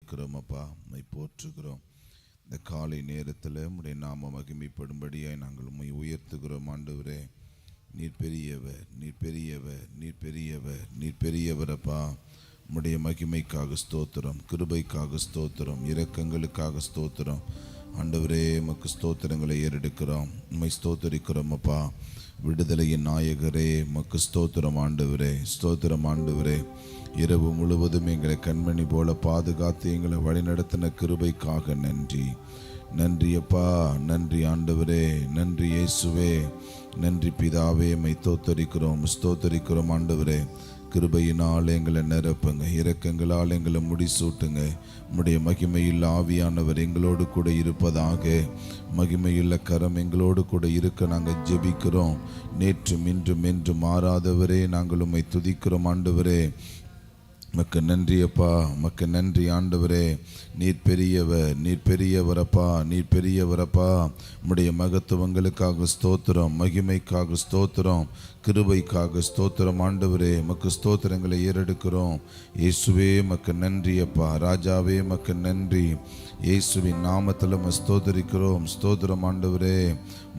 துதிக்கிறோம் அப்பா, உம்மை போற்றுகிறோம். இந்த காலை நேரத்தில் உம்முடைய நாம மகிமைப்படும்படியாய் நாங்கள் உம்மை உயர்த்துகிறோம். ஆண்டவரே, நீர் பெரியவர், நீர் பெரியவர், நீர் பெரியவர், நீர் பெரியவர் அப்பா. உம்முடைய மகிமைக்காக ஸ்தோத்திரம், கிருபைக்காக ஸ்தோத்திரம், இரக்கங்களுக்காக ஸ்தோத்திரம். ஆண்டவரே, உமக்கு ஸ்தோத்திரங்களை ஏறெடுக்கிறோம், உம்மை ஸ்தோத்தரிக்கிறோம் அப்பா. விடுதலையின் நாயகரே, உமக்கு ஸ்தோத்திரம் ஆண்டவரே, ஸ்தோத்திரம் ஆண்டவரே. இரவு முழுவதும் எங்களை கண்மணி போல பாதுகாத்து எங்களை வழிநடத்தின கிருபைக்காக நன்றி. நன்றி அப்பா, நன்றி ஆண்டவரே, நன்றி இயேசுவே, நன்றி பிதாவே. உம்மை ஸ்தோத்தரிக்கிறோம் ஆண்டவரே. கிருபையினால் எங்களை நிரப்புங்க, இரக்கங்களால் எங்களை முடிசூட்டுங்க. உம்முடைய மகிமையில் ஆவியானவர் எங்களோடு கூட இருப்பதாக. மகிமையுள்ள கரம் எங்களோடு கூட இருக்க நாங்கள் ஜெபிக்கிறோம். நேற்றும் இன்றும் என்று மாறாதவரே, நாங்கள் உம்மை துதிக்கிறோம் ஆண்டவரே. மக்கு நன்றி அப்பா, மக்கு நன்றி ஆண்டவரே. நீர் பெரியவர், நீர் பெரியவரப்பா, நீர் பெரியவரப்பா. உம்முடைய மகத்துவங்களுக்காக ஸ்தோத்திரம், மகிமைக்காக ஸ்தோத்திரம், கிருபைக்காக ஸ்தோத்திரம் ஆண்டவரே. மக்கு ஸ்தோத்திரங்களை ஏறெடுக்கிறோம். இயேசுவே மக்கு நன்றி அப்பா, ராஜாவே மக்கு நன்றி. இயேசுவின் நாமத்தில் ஸ்தோத்தரிக்கிறோம், ஸ்தோத்திரம் ஆண்டவரே.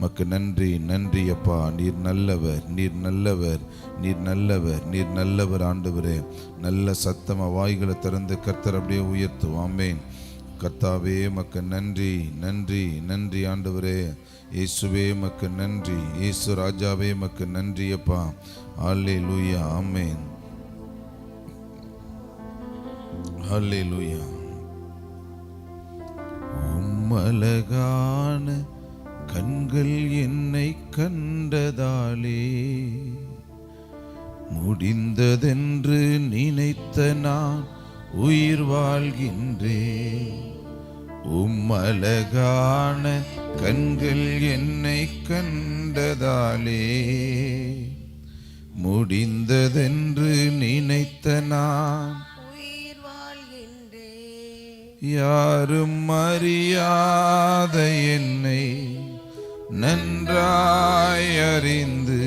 மக்கு நன்றி, நன்றி அப்பா. நீர் நல்லவர், நீர் நல்லவர், நீர் நல்லவர், நீர் நல்லவர் ஆண்டவரே. நல்ல சத்தம வாய்களை திறந்து கர்த்தர் அப்படியே உயர்த்துவோம். ஆமென். கர்த்தாவே மக்கு நன்றி, நன்றி, நன்றி ஆண்டவரே. இயேசுவே மக்கு நன்றி, இயேசு ராஜாவே மக்கு நன்றி அப்பா. அல்லேலூயா, ஆமென், அல்லேலூயா. உம்மழகான கண்கள் என்னை கண்டதாலே முடிந்ததென்று நினைத்த நான் உயிர் வாழ்கின்றேன். உம்மழகான கண்கள் என்னை கண்டதாலே முடிந்ததென்று நினைத்த நான் உயிர் வாழ்கின்றேன். யாரும் அறியாத என்னை நன்றாய் அறிந்து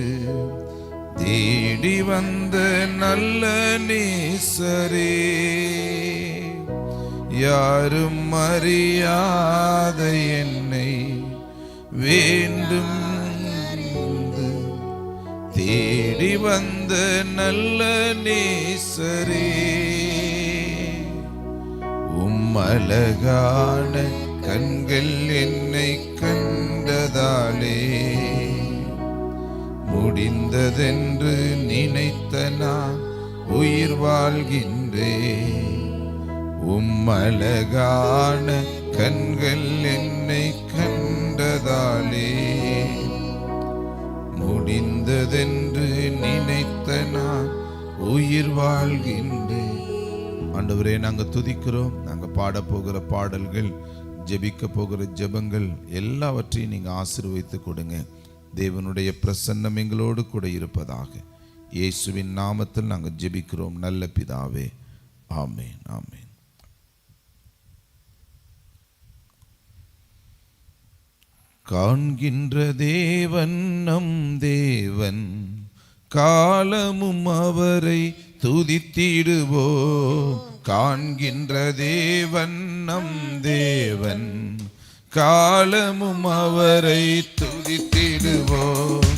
தேடி வந்த நல்ல நேசரே. யாரும் அறியாத என்னை வேண்டும் தேடி வந்த நல்ல நேசரே. உம்மழகான கண்கள் என்னை கண்டதாலே முடிந்ததென்று நினைத்த நான் உயிர் வாழ்கின்றேன். உம்மழகான கண்கள் என்னை கண்டதாலே முடிந்ததென்று நினைத்த நான் உயிர் வாழ்கின்றேன். ஆண்டவரே, நாங்கள் துதிக்கிறோம். நாங்கள் பாடப்போகிற பாடல்கள், ஜெபிக்க போகிற ஜெபங்கள் எல்லாவற்றையும் நீங்கள் ஆசீர்வதித்து கொடுங்க. தேவனுடைய பிரசன்னம் எங்களோடு கூட இருப்பதாக. இயேசுவின் நாமத்தில் நாங்கள் ஜெபிக்கிறோம் நல்ல பிதாவே, ஆமென், ஆமென். காண்கின்ற தேவன் நம் தேவன், காலமும் அவரை துதித்திடுவோம். காண்கின்ற தேவன் நம் தேவன், காலமும் அவரை துதித்திடுவோம்.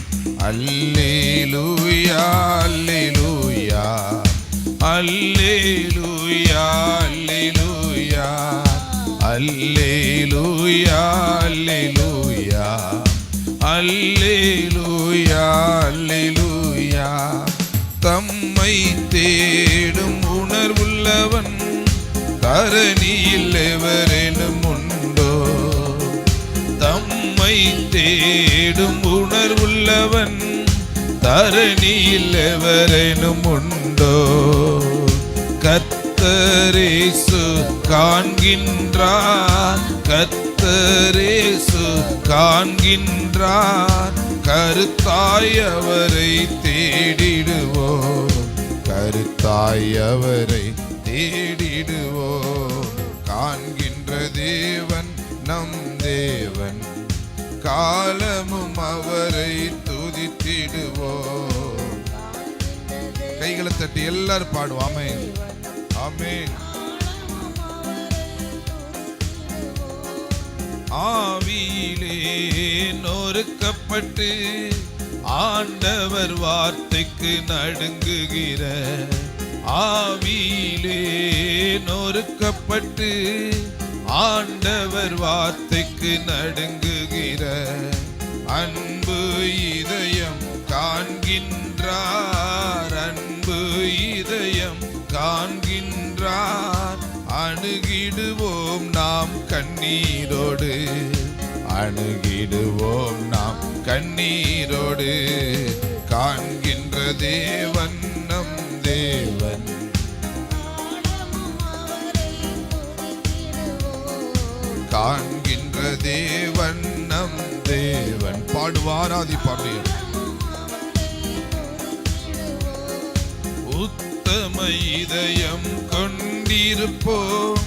அல்லேலூயா, அல்லேலூயா, அல்லேலூயா, அல்லேலூயா, அல்லேலூயா, அல்லேலூயா, அல்லேலூயா, அல்லேலூயா. தம்மை தேடும் உணர்வுள்ளவன் தரணியில் எவரேனும் உண்டோ. தம்மை தேடும் உணர்வுள்ளவன் தரணியில் எவரேனும் உண்டோ. கர்த்தரேசு காண்கின்றார், கர்த்தரேசு காண்கின்றார். கருத்தாய் அவரை தேடிடுவோம், கருத்தாய் அவரை தேடிடுவோம். காண்கின்ற தேவன் நம் தேவன், காலமும் அவரை துதித்திடுவோம். கைகளை தட்டி எல்லாரும் பாடுவோம். ஆமென், ஆமென். ஆவியிலே நொறுக்கப்பட்டு ஆண்டவர் வார்த்தைக்கு நடுங்குகிற, ஆவியிலே நொறுக்கப்பட்டு ஆண்டவர் வார்த்தைக்கு நடுங்குகிற அன்பு இதயம் காண்கின்றார், அன்பு இதயம் காண்கின்றார். அணுகிடுவோம் நாம் கண்ணீரோடு, அணுகிடுவோம் நாம் கண்ணீரோடு. காண்கின்ற தேவன் நம் தேவன், காண்கின்ற தேவன் நம் தேவன். பாடுவாராதி பாடிய உத்தம இதயம் கொண்டிருப்போம்,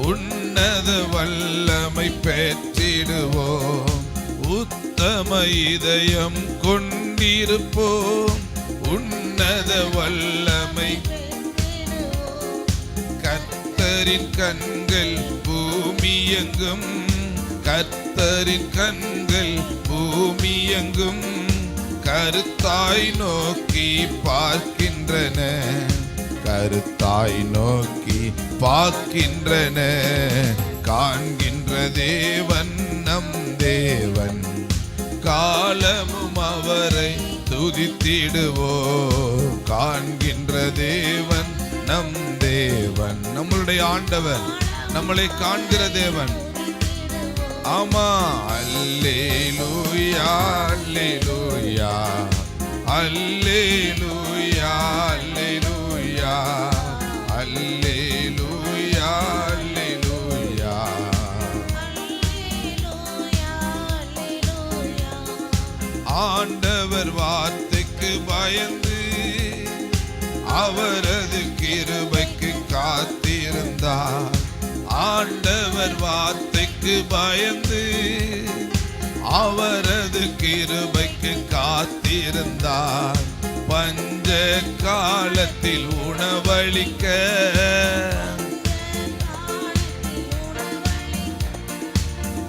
உன்னத வல்லமை பெற்றிடுவோம். உத்தம இதயம் கொண்டிருப்போம், உன்னத வல்லமை. கர்த்தரின் கண்கள் பூமியெங்கும், கர்த்தரின் கண்கள் பூமியெங்கும் கருத்தாய் நோக்கி பார்க்கின்றன, கருத்தாய் நோக்கி பார்க்கின்றன. காண்கின்ற தேவன் நம் தேவன், காலமும் அவரை துதித்திடுவோம். காண்கின்ற தேவன் நம் தேவன், நம்மளுடைய ஆண்டவர், நம்மளை காண்கிற தேவன். ஆமா, அல்லேலூயா அல்லேலூயா அல்லேலூயா அல்லேலூயா அல்லேலூயா அல்லேலூயா. ஆண்டவர் வார்த்தைக்கு பயந்து அவரது கிருபைக்கு காத்திருந்தார். ஆண்டவர் வார்த்தைக்கு பயந்து அவரது கிருபைக்கு காத்திருந்தார். பஞ்ச காலத்தில் உணவளிக்க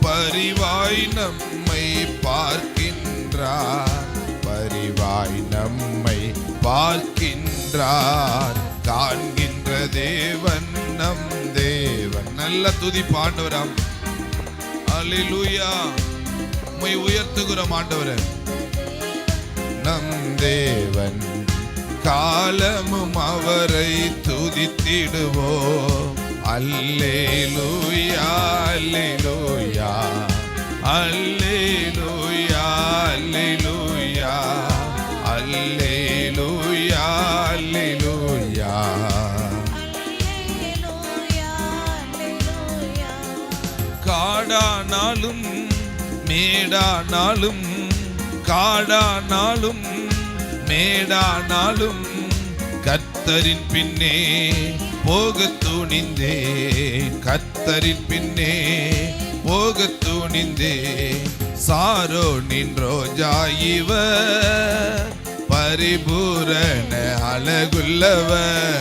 பரிவாய் நம்மை பார்க்கின்றார், பரிவாய் நம்மை பார்க்கின்றார். காண்கின்ற தேவன் நம் தேவன். நல்ல துதி பாண்டவராம். அல்லேலூயா, உம்மை உயர்த்துகிறோம் ஆண்டவரே. நம் தேவன், காலமும் அவரை துதித்திடுவோம். அல்லேலூயா அல்லேலூயா அல்லேலூயா அல்லேலூயா அல்லேலூயா அல்லேலூயா. காடானாலும் மேடானாலும், காடானாலும் மேடானாலும் கர்த்தரின் பின்னே போக துணிந்தே, கர்த்தரின் பின்னே போக துணிந்தே. சாரோனின் ரோஜா இவர், பரிபூரண அழகுள்ளவர்.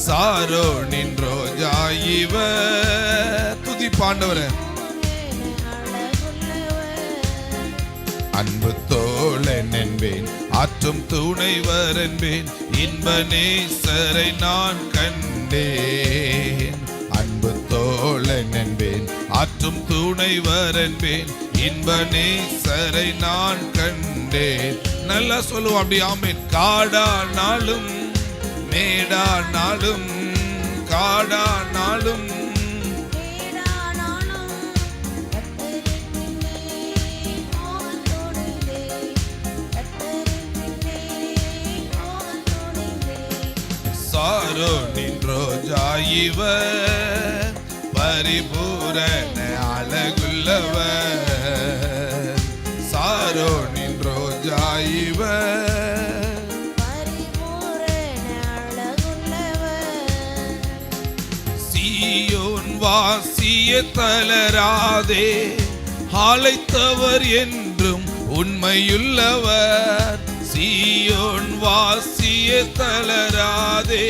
சாரோனின் ரோஜா இவர். துதி பாண்டவரே. அன்பு தோழன் என்பேன், ஆற்றும் துணைவர் என்பேன், இன்ப நேசரை நான் கண்டேன். அன்பு தோழன் என்பேன், ஆற்றும் துணைவர் என்பேன், இன்ப நேசரை நான் கண்டேன். நல்லா சொல்லுவோம் அப்படி, ஆமென். காடானாலும் மேடானாலும், காடானாலும் சாரோனின் ரோஜா இவர், பரிபூரண அழகுள்ளவர். சாரோனின் ரோஜா இவர், சீயோன் வாசிய தளராதே, அழைத்தவர் என்றும் உண்மையுள்ளவர். சீயோன் வாசிய தளராதே,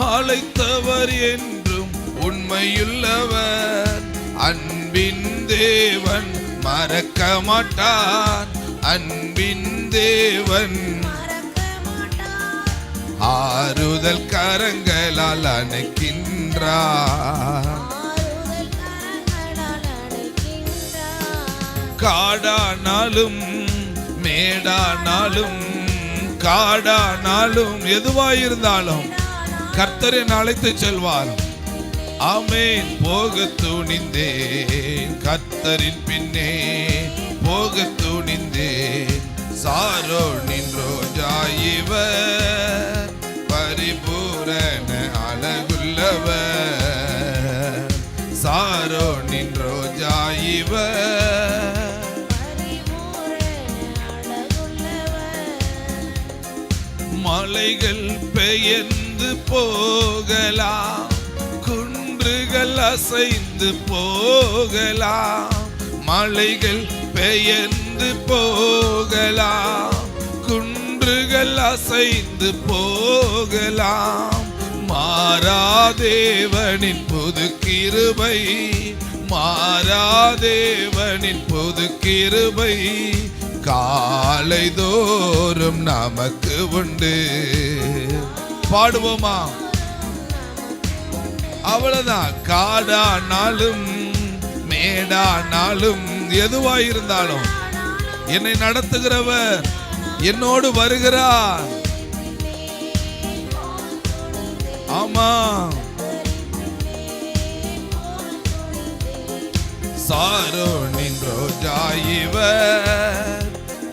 அழைத்தவர் என்றும் உண்மையுள்ளவர். அன்பின் தேவன் மறக்க மாட்டான். அன்பின் தேவன் ஆறுதல் கரங்களால் அணைக்கின்றார். காடானாலும் மேடானாலும் காடானாலும் எதுவாயிருந்தாலும் கர்த்தர் என்னை அழைத்து செல்வார். ஆமென். போக துணிந்தேன் கர்த்தரின் பின்னே, போக துணிந்தேன். சாரோனின் ரோஜா இவர், பரிபூரண அழகுள்ளவர். சாரோனின் ரோஜா இவர், மலைகள் பெயர்ந்து போகலாம், குன்றுகள் அசைந்து போகலாம். மலைகள் பெயர்ந்து போகலாம், குன்றுகள் அசைந்து போகலாம். மாறாதேவனின் புது கிருபை, மாறாதேவனின் புது கிருபை காலை தோறும் நமக்கு உண்டு. பாடுவோமா? அவ்வளவுதான். காடானாலும் மேடானாலும் எதுவாயிருந்தாலும் என்னை நடத்துகிறவர் என்னோடு வருகிறார். ஆமா. சாரோனின் ரோஜா இவர்,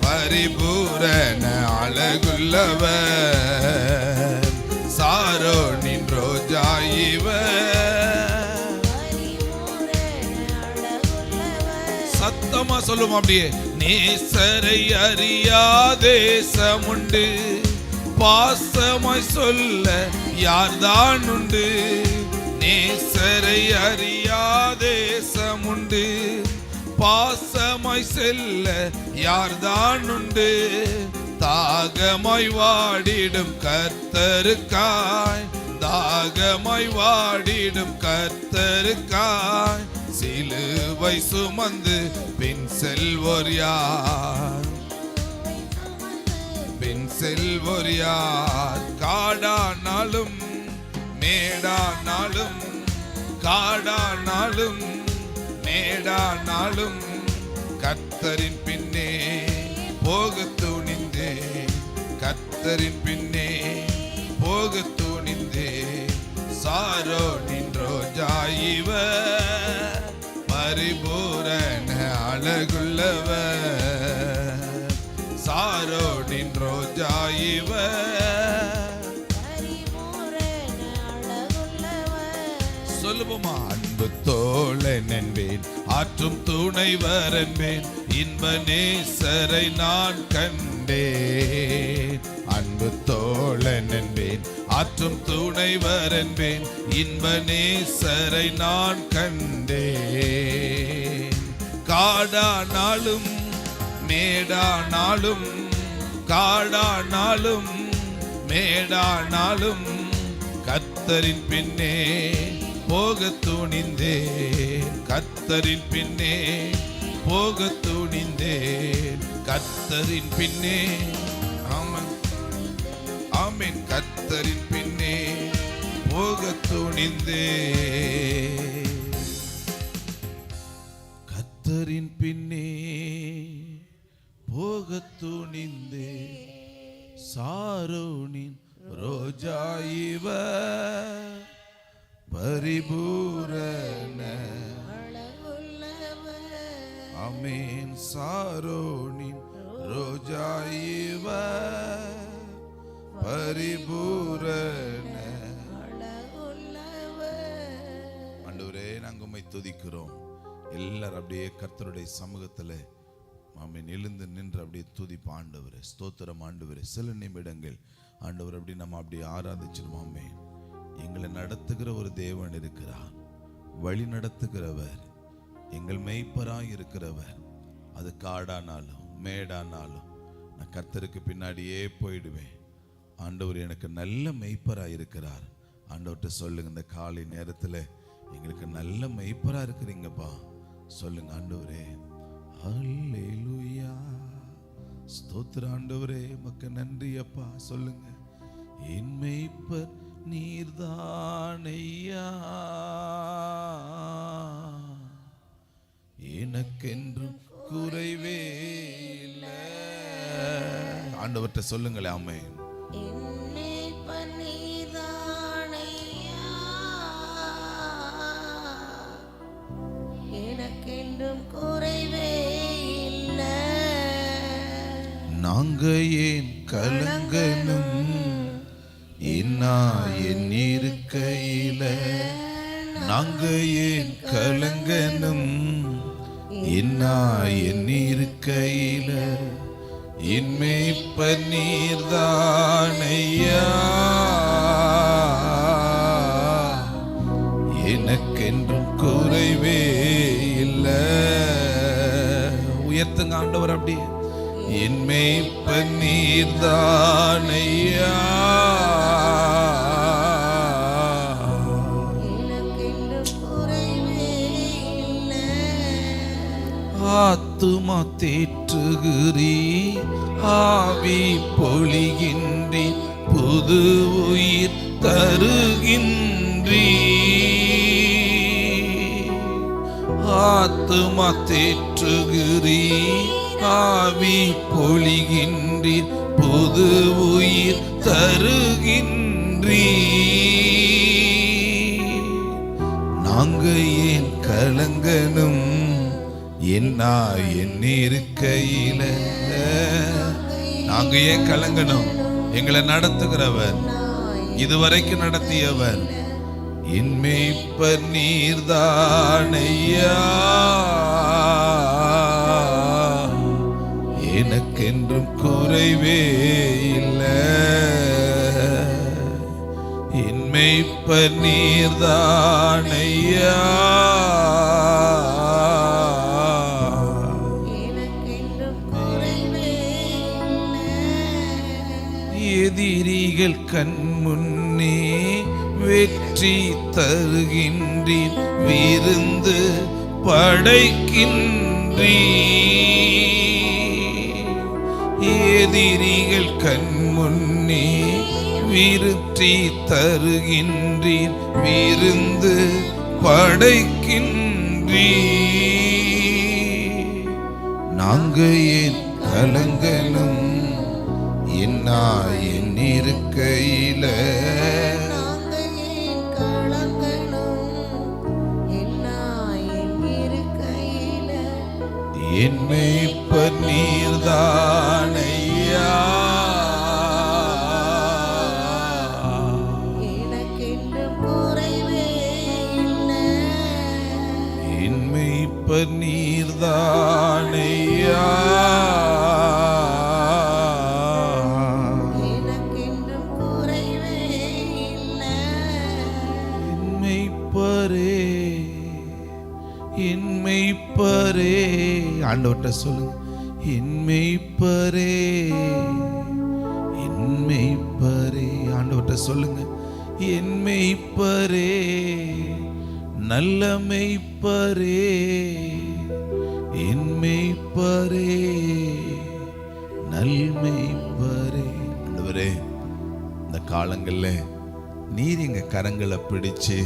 பரிபூரண அழகுள்ளவர். சாரோனின் ரோஜா இவர். சத்தமா சொல்லுமா அப்படியே. நேசரை அறியா தேசம் உண்டு, பாசமாய் சொல்ல யார்தான் உண்டு. நேசரை அறியா தேசம் உண்டு, பாசமாய் செல்ல யார்தான் உண்டு. தாகமாய் வாடிடும் கர்த்தருக்காய், தாகமாய் வாடிடும் கர்த்தருக்காய் சிலுவை சுமந்து பின் செல்வோர் யார், பின் செல்வோர் யார். காடானாலும் மேடானாலும், காடானாலும் மேடானாலும் கர்த்தரின் பின்னே போக துணிந்தேன். கர்த்தரின் பின்னே போக துணிந்தேன். சாரோனின் ரோஜா இவர், பரிபூரண அழகுள்ளவர். சாரோனின் ரோஜா இவர். சொல்லுவோமா? அன்பு தோழன் என்பேன், ஆற்றும் துணைவர் என்பேன், இன்ப நேசரை நான் கண்டேன். அன்பு தோழன் என்பேன், ஆற்றும் துணைவர் என்பேன், இன்ப நேசரை நான் கண்டேன். காடானாலும் மேடானாலும், காடானாலும் மேடானாலும் கர்த்தரின் பின்னே போக துணிந்தேன். கர்த்தரின் பின்னே போக துணிந்தேன். கர்த்தரின் பின்னே. ஆமென், ஆமென். கர்த்தரின் பின்னே போக துணிந்தேன். கர்த்தரின் பின்னே போக துணிந்தேன். சாரோனின் ரோஜா இவர், பரிபூரண ஆமென். சாரோனின் ரோஜா இவர், பரிபூரண. ஆண்டவரே, நாங்கள் உம்மை துதிக்கிறோம். எல்லாரும் அப்படியே கர்த்தருடைய சமூகத்தில் ஆமென் எழுந்து நின்று அப்படியே துதிப்போம். ஆண்டவரே ஸ்தோத்திரம். ஆண்டவரே சில நிமிடங்கள் ஆண்டவர் அப்படி நம்ம அப்படியே ஆராதிச்சிருவோமே. எங்களை நடத்துகிற ஒரு தேவன் இருக்கிறார், வழி நடத்துகிறவர், எங்கள் மெய்ப்பராய் இருக்கிறவர். அது காடானாலும் மேடானாலும் நான் கர்த்தருக்கு பின்னாடியே போயிடுவேன். ஆண்டவர் எனக்கு நல்ல மெய்ப்பராய் இருக்கிறார். ஆண்டவர்கிட்ட சொல்லுங்க, இந்த காலை நேரத்தில் எங்களுக்கு நல்ல மெய்ப்பரா இருக்கிறீங்கப்பா. சொல்லுங்க ஆண்டவரே. அல்லேலூயா, ஸ்தோத்திரம் ஆண்டவரே, உமக்கு நன்றி அப்பா. சொல்லுங்க. என் மெய்ப்பர் நீர்தானையா, எனக்கென்றும் குறைவே இல்லை. ஆண்டவர்கிட்ட சொல்லுங்களே. ஆமென். எனக்கென்றும் குறைவே இல்லை. நாங்க ஏன் கலங்கணும் இன்னா என் இருக்கையில, நாங்க ஏன் கலங்கணும் இன்னா என் இருக்கையில, என் மேய்ப்பர் நீர்தானையா, எனக்கென்றும் குறைவே இல்லை. உயர்த்துங்க ஆண்டவர் அப்படியே. என் மேய்ப்பர் நீர்தானையா, எனக்கென்றும் குறைவே இல்லை. ஆத்துமா தேற்றுகிறீ, ஆவி பொழிகின்றி, புது உயிர் தருகின்றீ. ஆத்துமா தேற்றுகிறீ, ஆவி பொழிகின்றி, புது உயிர் தருகின்றீ. நாங்க ஏன் கலங்கணும் என்னா என் இருக்கையில, நாங்க ஏன் கலங்கணும்? எங்களை நடத்துகிறவர், இதுவரைக்கும் நடத்தியவர், என் மேய்ப்பர் நீர்தானையா, எனக்கென்றும் குறைவே இல்லை. என் மேய்ப்பர் நீர்தானையா, எனக்கென்றும் குறைவே இல்லை. எதிரிகள் கண் முன்னே வெற்றி தருகின்றீர், விருந்து படைக்கின்றீர். எதிரிகள் கண் முன்னே விருத்தி தருகின்றீர், விருந்து படைக்கின்றீர். நாங்க ஏன் கலங்கணும் என்னா என் இருக்கையில, நாங்கள் ஏன் கலங்கணும் என்னா என் இருக்கையில, என் மேய்ப்பர் நீர்தானையா, எனக்கென்றும் குறைவே இல்லை. என் மேய்ப்பர் நீர்தானையா, எனக்கென்றும் குறைவே இல்லை. என் மேய்ப்பரே, என் மேய்ப்பரே. ஆண்டவர்கிட்ட சொல்லுங்க. என் மேய்ப்பரே, என் மேய்ப்பரே. ஆண்டவர்கிட்ட சொல்லுங்க. என் மேய்ப்பரே, நல்ல மேய்ப்பரே, என் மேய்ப்பரே, நல் மேய்ப்பரே. ஆண்டவரே, இந்த காலங்கள்ல நீர் எங்க கரங்களை பிடிச்சு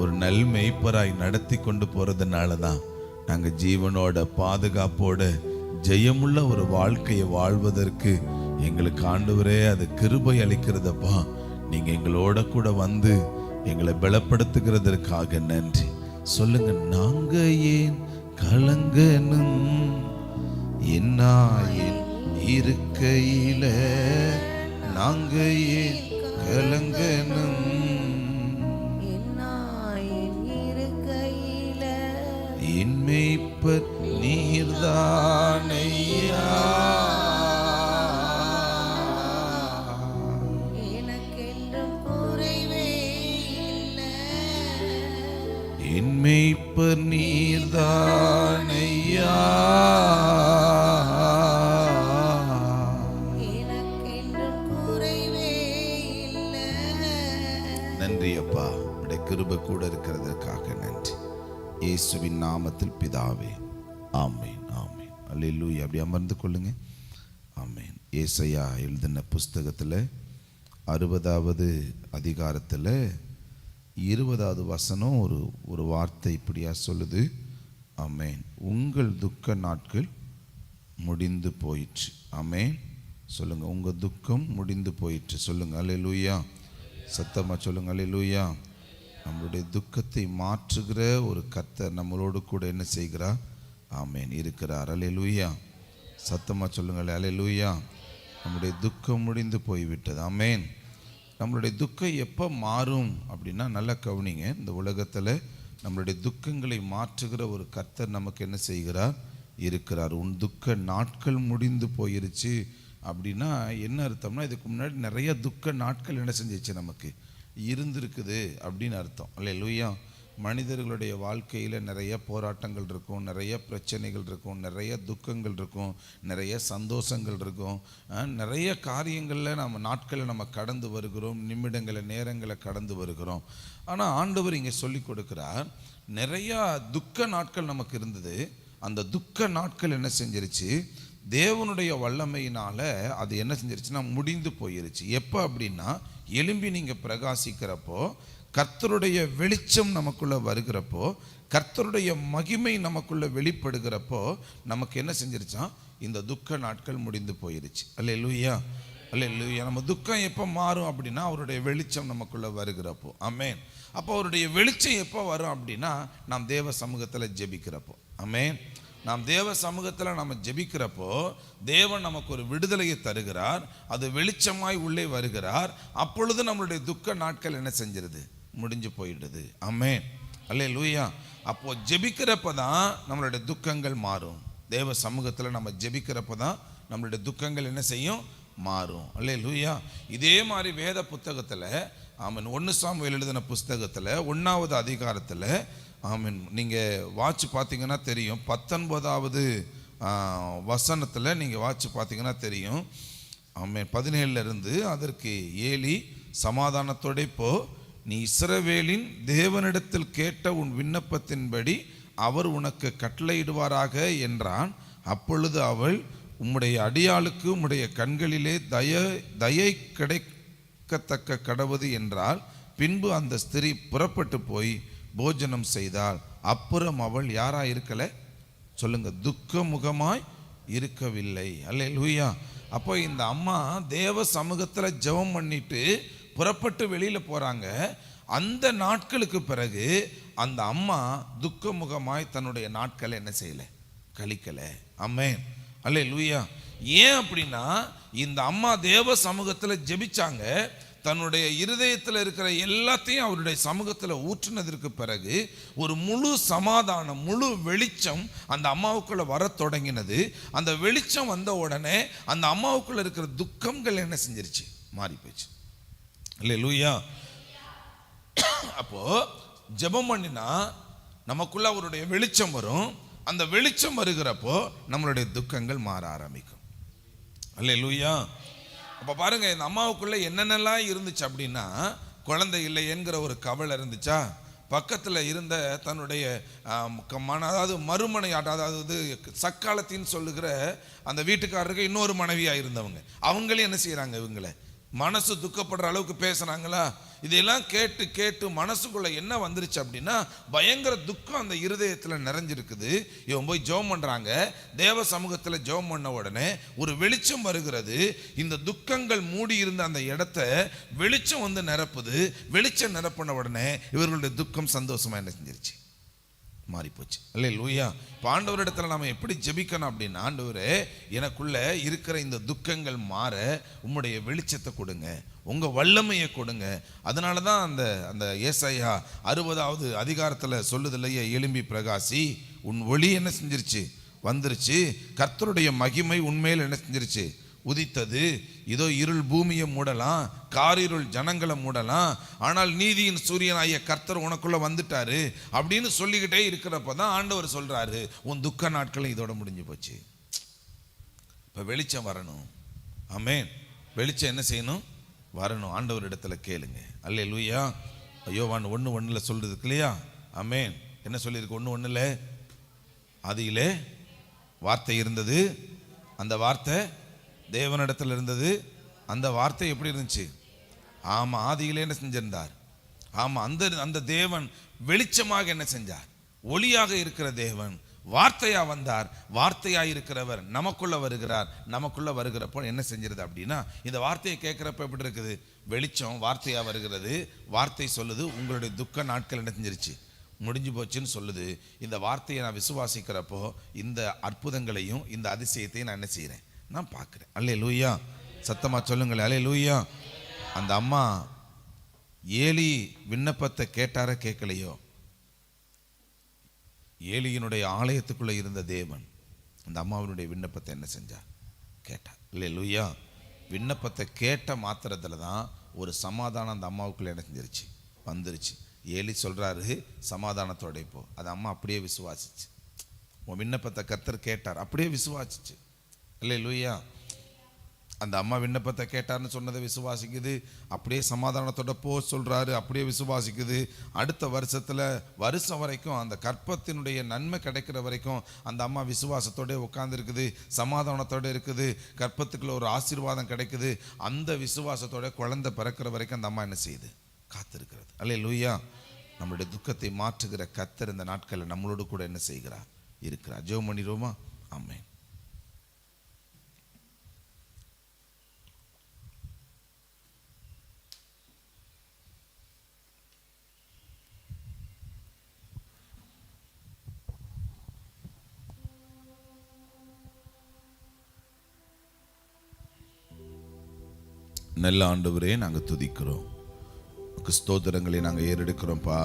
ஒரு நல் மேய்ப்பராய் நடத்தி கொண்டு போறதுனால தான் நாங்க ஜீவனோட பாதுகாப்போட ஜெயமுள்ள ஒரு வாழ்க்கையை வாழ்வதற்கு எங்களுக்கு ஆண்டவரே அது கிருபை அளிக்கிறதப்பா. நீங்க எங்களோட கூட வந்து எங்களை பலப்படுத்துகிறதற்காக நன்றி. சொல்லுங்க. நாங்க ஏன் கலங்கணும் என்னா என் இருக்கையில, நாங்க ஏன் கலங்கணும் என்னா என் இருக்கையில, என் மேய்ப்பர் நீர்தானையா, எனக்கென்றும் குறைவே இல்லை. என் மேய்ப்பர் நீர்தானையா, எனக்கென்றும் குறைவே இல்லை. நன்றி அப்பா. உடைய கிருபை கிருபை கூட இருக்கிறதற்காக நன்றி. இயேசுவின் நாமத்தில் பிதாவே, ஆமேன் ஆமேன். அல்லேலூயா. அப்படி அமர்ந்து கொள்ளுங்க. ஆமேன். ஏசாயா எழுதின புஸ்தகத்தில் 60வது அதிகாரத்தில் 20வது வசனம் ஒரு வார்த்தை இப்படியா சொல்லுது. ஆமேன். உங்கள் துக்க நாட்கள் முடிந்து போயிற்று. ஆமேன். சொல்லுங்க, உங்க துக்கம் முடிந்து போயிற்று. சொல்லுங்க அல்லேலூயா. சத்தமா சொல்லுங்க அல்லேலூயா. நம்மளுடைய துக்கத்தை மாற்றுகிற ஒரு கர்த்தர் நம்மளோடு கூட என்ன செய்கிறார்? ஆமேன், இருக்கிறார். அல்லேலூயா. சத்தமா சொல்லுங்கள் அல்லேலூயா. நம்முடைய துக்கம் முடிந்து போய்விட்டது. ஆமேன். நம்மளுடைய துக்கம் எப்போ மாறும் அப்படின்னா, நல்லா கவனிங்க. இந்த உலகத்தில் நம்மளுடைய துக்கங்களை மாற்றுகிற ஒரு கர்த்தர் நமக்கு என்ன செய்கிறார்? இருக்கிறார். உன் துக்க நாட்கள் முடிந்து போயிருச்சு அப்படின்னா என்ன அர்த்தம்னா, இதுக்கு முன்னாடி நிறைய துக்க நாட்கள் என்ன செஞ்சிச்சு, நமக்கு இருந்திருக்குது அப்படின்னு அர்த்தம். அல்லேலூயா. மனிதர்களுடைய வாழ்க்கையில் நிறைய போராட்டங்கள் இருக்கும், நிறைய பிரச்சனைகள் இருக்கும், நிறைய துக்கங்கள் இருக்கும், நிறைய சந்தோஷங்கள் இருக்கும், நிறைய காரியங்களில் நம்ம நாட்களில் நம்ம கடந்து வருகிறோம், நிமிடங்களை நேரங்களை கடந்து வருகிறோம். ஆனால் ஆண்டவர் இங்கே சொல்லி கொடுக்கிறார், நிறையா துக்க நாட்கள் நமக்கு இருந்தது. அந்த துக்க நாட்கள் என்ன செஞ்சிருச்சு? தேவனுடைய வல்லமையினால் அது என்ன செஞ்சிருச்சுன்னா முடிந்து போயிருச்சு. எப்போ அப்படின்னா, எழும்பி நீங்கள் பிரகாசிக்கிறப்போ, கர்த்தருடைய வெளிச்சம் நமக்குள்ளே வருகிறப்போ, கர்த்தருடைய மகிமை நமக்குள்ளே வெளிப்படுகிறப்போ நமக்கு என்ன செஞ்சிருச்சான்? இந்த துக்க நாட்கள் முடிந்து போயிருச்சு. அல்லேலூயா அல்லேலூயா. நம்ம துக்கம் எப்போ மாறும் அப்படின்னா, அவருடைய வெளிச்சம் நமக்குள்ளே வருகிறப்போ. ஆமேன். அப்போ அவருடைய வெளிச்சம் எப்போ வரும் அப்படின்னா, நாம் தேவ சமூகத்தில் ஜெபிக்கிறப்போ. ஆமேன். நாம் தேவ சமூகத்தில் நம்ம ஜெபிக்கிறப்போ தேவன் நமக்கு ஒரு விடுதலையை தருகிறார். அது வெளிச்சமாய் உள்ளே வருகிறார். அப்பொழுது நம்மளுடைய துக்க நாட்கள் என்ன செஞ்சிருது? முடிஞ்சு போயிடுது. ஆமேன். அல்லேலூயா. அப்போ ஜெபிக்கிறப்ப தான் நம்மளுடைய துக்கங்கள் மாறும். தேவ சமூகத்தில் நம்ம ஜெபிக்கிறப்ப தான் நம்மளுடைய துக்கங்கள் என்ன செய்யும்? மாறும். அல்லேலூயா. இதே மாதிரி வேத புத்தகத்தில், ஆமீன், 1 சாமுவேல் எழுதின புஸ்தகத்தில் 1வது அதிகாரத்தில், ஆமீன், நீங்கள் வாட்ச் பார்த்தீங்கன்னா தெரியும், 19வது வசனத்தில் நீங்கள் வாட்ச் பார்த்தீங்கன்னா தெரியும். ஆமீன். 17 இருந்து, அதற்கு ஏலி சமாதானத்தோட போ, நீ இஸ்ரவேலின் தேவனிடத்தில் கேட்ட உன் விண்ணப்பத்தின்படி அவர் உனக்கு கட்டளையிடுவாராக என்றான். அப்பொழுது அவள், உம்முடைய அடியாளுக்கு உம்முடைய கண்களிலே தயை கிடைக்கத்தக்க கடவுது என்றால். பின்பு அந்த ஸ்திரீ புறப்பட்டு போய் போஜனம் செய்தாள். அப்புறம் அவள் யாரா இருக்கல? சொல்லுங்க, துக்க முகமாய் இருக்கவில்லை. அல்லேலூயா. அப்போ இந்த அம்மா தேவ சமூகத்தில் ஜெபம் பண்ணிட்டு புறப்பட்டு வெளியில போறாங்க. அந்த நாட்களுக்கு பிறகு அந்த அம்மா துக்க முகமாய் தன்னுடைய நாட்களை என்ன செய்யல? கழிக்கல. ஆமென். அல்லேலூயா. ஏன் அப்படின்னா, இந்த அம்மா தேவ சமூகத்தில் ஜெபிச்சாங்க. தன்னுடைய இருதயத்தில் இருக்கிற எல்லாத்தையும் அவருடைய சமூகத்தில் ஊற்றினதற்கு பிறகு ஒரு முழு சமாதானம், முழு வெளிச்சம் அந்த அம்மாவுக்குள்ள வர தொடங்கினது. அந்த வெளிச்சம் வந்த உடனே அந்த அம்மாவுக்குள்ள இருக்கிற துக்கங்கள் என்ன செஞ்சிருச்சு? மாறி போச்சு. அல்லேலூயா. அப்போ ஜெபம் பண்ணினா நமக்குள்ள அவருடைய வெளிச்சம் வரும். அந்த வெளிச்சம் வருகிறப்போ நம்மளுடைய துக்கங்கள் மாற ஆரம்பிக்கும். அல்லேலூயா. அப்போ பாருங்க, இந்த அம்மாவுக்குள்ள என்னென்னலாம் இருந்துச்சு அப்படின்னா, குழந்தை இல்லை என்கிற ஒரு கவலை இருந்துச்சா, பக்கத்தில் இருந்த தன்னுடைய அதாவது மறுமனை, அதாவது சக்காலத்தின்னு சொல்லுகிற அந்த வீட்டுக்காரருக்கு இன்னொரு மனைவியாக இருந்தவங்க, அவங்களே என்ன செய்கிறாங்க? இவங்களை மனசு துக்கப்படுற அளவுக்கு பேசுனாங்களா? இதெல்லாம் கேட்டு கேட்டு மனசுக்குள்ள என்ன வந்துருச்சு அப்படின்னா, பயங்கர துக்கம் அந்த இருதயத்தில் நிறைஞ்சிருக்குது. இவன் போய் ஜெபம் பண்றாங்க. தேவ சமூகத்தில் ஜெபம் பண்ண உடனே ஒரு வெளிச்சம் வருகிறது. இந்த துக்கங்கள் மூடி இருந்த அந்த இடத்த வெளிச்சம் வந்து நிரப்புது. வெளிச்சம் நிரப்பின உடனே இவர்களுடைய துக்கம் சந்தோஷமா என்ன செஞ்சிருச்சு? மாறிப்போச்சு. அல்லேலூயா. இப்போ ஆண்டவரிடத்தில் நாம் எப்படி ஜெபிக்கணும் அப்படின்னா, ஆண்டவரே, எனக்குள்ள இருக்கிற இந்த துக்கங்கள் மாற உம்முடைய வெளிச்சத்தை கொடுங்க, உங்கள் வல்லமையை கொடுங்க. அதனால தான் அந்த ஏசாயா 60வது அதிகாரத்தில் சொல்லுது இல்லையா, எழும்பி பிரகாசி, உன் ஒளி என்ன செஞ்சிருச்சு? வந்துருச்சு. கர்த்தருடைய மகிமை உண்மையில் என்ன செஞ்சிருச்சு? உதித்தது. இதோ இருள் பூமியை மூடலாம், காரிருள் ஜனங்களை மூடலாம், ஆனால் நீதியின் சூரியனாகிய கர்த்தர் உனக்குள்ள வந்துட்டாரு அப்படின்னு சொல்லிக்கிட்டே இருக்கிறப்ப தான் ஆண்டவர் சொல்றாரு, உன் துக்க நாட்களும் இதோட முடிஞ்சு போச்சு. இப்ப வெளிச்சம் வரணும். ஆமென். வெளிச்சம் என்ன செய்யணும்? வரணும். ஆண்டவர் இடத்துல கேளுங்க. அல்லேலூயா. யோவான் 1:1 சொல்றது இல்லையா? ஆமென். என்ன சொல்லியிருக்கு? 1:1 ஆதியிலே வார்த்தை இருந்தது, அந்த வார்த்தை தேவனிடத்தில் இருந்தது, அந்த வார்த்தை எப்படி இருந்துச்சு? ஆமா, ஆதியிலே என்ன செஞ்சிருந்தார்? ஆமா, அந்த தேவன் வெளிச்சமாக என்ன செஞ்சார்? ஒளியாக இருக்கிற தேவன் வார்த்தையா வந்தார். வார்த்தையா இருக்கிறவர் நமக்குள்ள வருகிறார். நமக்குள்ள வருகிறப்போ என்ன செஞ்சிருது அப்படின்னா, இந்த வார்த்தையை கேட்கிறப்ப எப்படி இருக்குது? வெளிச்சம் வார்த்தையா வருகிறது. வார்த்தை சொல்லுது உங்களுடைய துக்க நாட்கள் என்ன செஞ்சிருச்சு? முடிஞ்சு போச்சுன்னு சொல்லுது. இந்த வார்த்தையை நான் விசுவாசிக்கிறப்போ இந்த அற்புதங்களையும் இந்த அதிசயத்தையும் நான் என்ன செய்கிறேன்? நான் பார்க்குறேன். அல்லேலூயா. சத்தமா சொல்லுங்களேன், அல்லேலூயா. அந்த அம்மா ஏலி விண்ணப்பத்தை கேட்டார கேட்கலையோ, ஏலியினுடைய ஆலயத்துக்குள்ள இருந்த தேவன் அந்த அம்மாவினுடைய விண்ணப்பத்தை என்ன செஞ்சார்? கேட்டார். அல்லேலூயா. விண்ணப்பத்தை கேட்ட மாத்திரத்துல தான் ஒரு சமாதானம் அந்த அம்மாவுக்குள்ள என்ன செஞ்சிருச்சு? வந்துருச்சு. ஏலி சொல்றாரு சமாதானத்தோட இப்போ. அது அம்மா அப்படியே விசுவாசிச்சு. உன் விண்ணப்பத்தை கர்த்தர் கேட்டார், அப்படியே விசுவாசிச்சு. அல்லேலூயா. அந்த அம்மா விண்ணப்பத்தை கேட்டார்னு சொன்னதை விசுவாசிக்குது. அப்படியே சமாதானத்தோட போ சொல்றாரு, அப்படியே விசுவாசிக்குது. அடுத்த வருஷம் வரைக்கும் அந்த கற்பத்தினுடைய நன்மை கிடைக்கிற வரைக்கும் அந்த அம்மா விசுவாசத்தோட உட்கார்ந்துருக்குது, சமாதானத்தோடு இருக்குது. கற்பத்துக்குள்ள ஒரு ஆசீர்வாதம் கிடைக்குது. அந்த விசுவாசத்தோட குழந்தை பிறக்கிற வரைக்கும் அந்த அம்மா என்ன செய்யுது? காத்திருக்கிறது. அல்லேலூயா. நம்மளுடைய துக்கத்தை மாற்றுகிற கர்த்தர் இந்த நாட்களில் நம்மளோடு கூட என்ன செய்கிறார்? இருக்கிறார். ஜெபம் பண்ணிடுவோமா? ஆமென். நல்ல ஆண்டவரே, நாங்கள் துதிக்கிறோம். ஸ்தோத்திரங்களை நாங்கள் ஏறெடுக்கிறோம்ப்பா.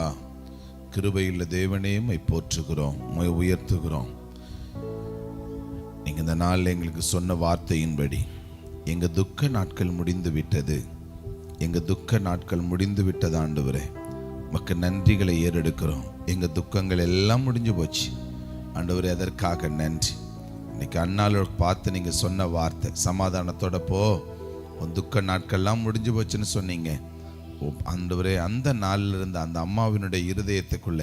கிருபையுள்ள தேவனே, உம்மை போற்றுகிறோம், உம்மை உயர்த்துகிறோம். நீங்கள் இந்த நாளில் எங்களுக்கு சொன்ன வார்த்தையின்படி எங்கள் துக்க நாட்கள் முடிந்து விட்டது. எங்கள் துக்க நாட்கள் முடிந்து விட்டது ஆண்டவரே. உமக்கு நன்றிகளை ஏறெடுக்கிறோம். எங்கள் துக்கங்கள் எல்லாம் முடிஞ்சு போச்சு ஆண்டவரே, அதற்காக நன்றி. இன்னைக்கு அண்ணாளோட பார்த்து நீங்கள் சொன்ன வார்த்தை, சமாதானத்தோட போ, உன் துக்க நாட்கள்லாம் முடிஞ்சு போச்சுன்னு சொன்னீங்க ஆண்டவரே. அந்த நாளில் இருந்த அந்த அம்மாவினுடைய இருதயத்துக்குள்ள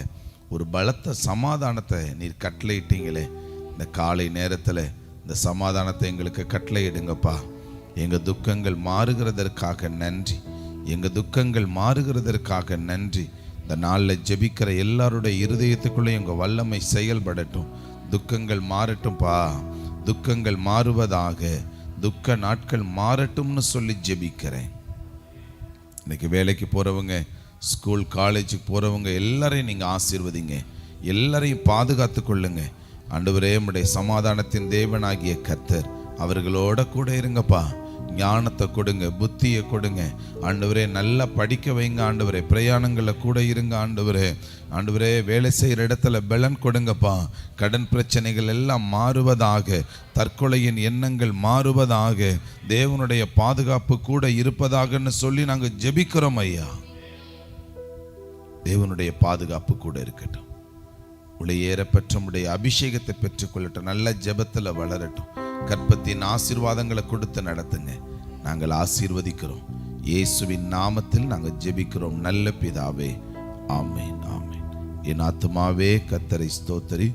ஒரு பலத்த சமாதானத்தை நீர் கட்டளையிட்டீங்களே. இந்த காலை நேரத்தில் இந்த சமாதானத்தை எங்களுக்கு கட்டளையிடுங்கப்பா. எங்கள் துக்கங்கள் மாறுகிறதற்காக நன்றி. எங்கள் துக்கங்கள் மாறுகிறதற்காக நன்றி. இந்த நாளில் ஜெபிக்கிற எல்லாருடைய இருதயத்துக்குள்ளே எங்கள் வல்லமை செயல்படட்டும். துக்கங்கள் மாறட்டும்பா. துக்கங்கள் மாறுவதாக, துக்க நாட்கள் மாறட்டும்னு சொல்லி ஜெபிக்கிறேன். இன்னைக்கு வேலைக்கு போகிறவங்க, ஸ்கூல் காலேஜுக்கு போகிறவங்க எல்லாரையும் நீங்கள் ஆசீர்வதிங்க. எல்லாரையும் பாதுகாத்து கொள்ளுங்க ஆண்டவரே. உம்முடைய சமாதானத்தின் தேவனாகிய கர்த்தர் அவர்களோட கூட இருங்கப்பா. ஞானத்தை கொடுங்க, புத்தியை கொடுங்க ஆண்டவரே. நல்லா படிக்க வைங்க ஆண்டவரே. பிரயாணங்களில் கூட இருங்க ஆண்டவரே. ஆண்டவரே, வேலை செய்கிற இடத்துல பலன் கொடுங்கப்பா. கடன் பிரச்சனைகள் எல்லாம் மாறுவதாக, தற்கொலையின் எண்ணங்கள் மாறுவதாக, தேவனுடைய பாதுகாப்பு கூட இருப்பதாகன்னு சொல்லி நாங்கள் ஜெபிக்கிறோம் ஐயா. தேவனுடைய பாதுகாப்பு கூட இருக்கட்டும். உளையேற பெற்றமுடைய அபிஷேகத்தை பெற்றுக்கொள்ளட்டும். நல்ல ஜெபத்தில் வளரட்டும். கற்பத்தின் ஆசீர்வாதங்களை கொடுத்து நடத்துங்க. நாங்கள் ஆசீர்வதிக்கிறோம். இயேசுவின் நாமத்தில் நாங்கள் ஜெபிக்கிறோம் நல்ல பிதாவே. ஆமென், ஆமென். என் ஆத்துமாவே கர்த்தரை ஸ்தோத்தரி,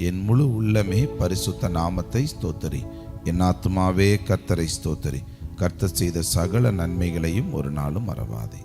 என் முழு உள்ளமே பரிசுத்த நாமத்தை ஸ்தோத்தரி. என் ஆத்துமாவே கர்த்தரை ஸ்தோத்தரி, கர்த்தர் செய்த சகல நன்மைகளையும் ஒரு நாளும் மறவாதே.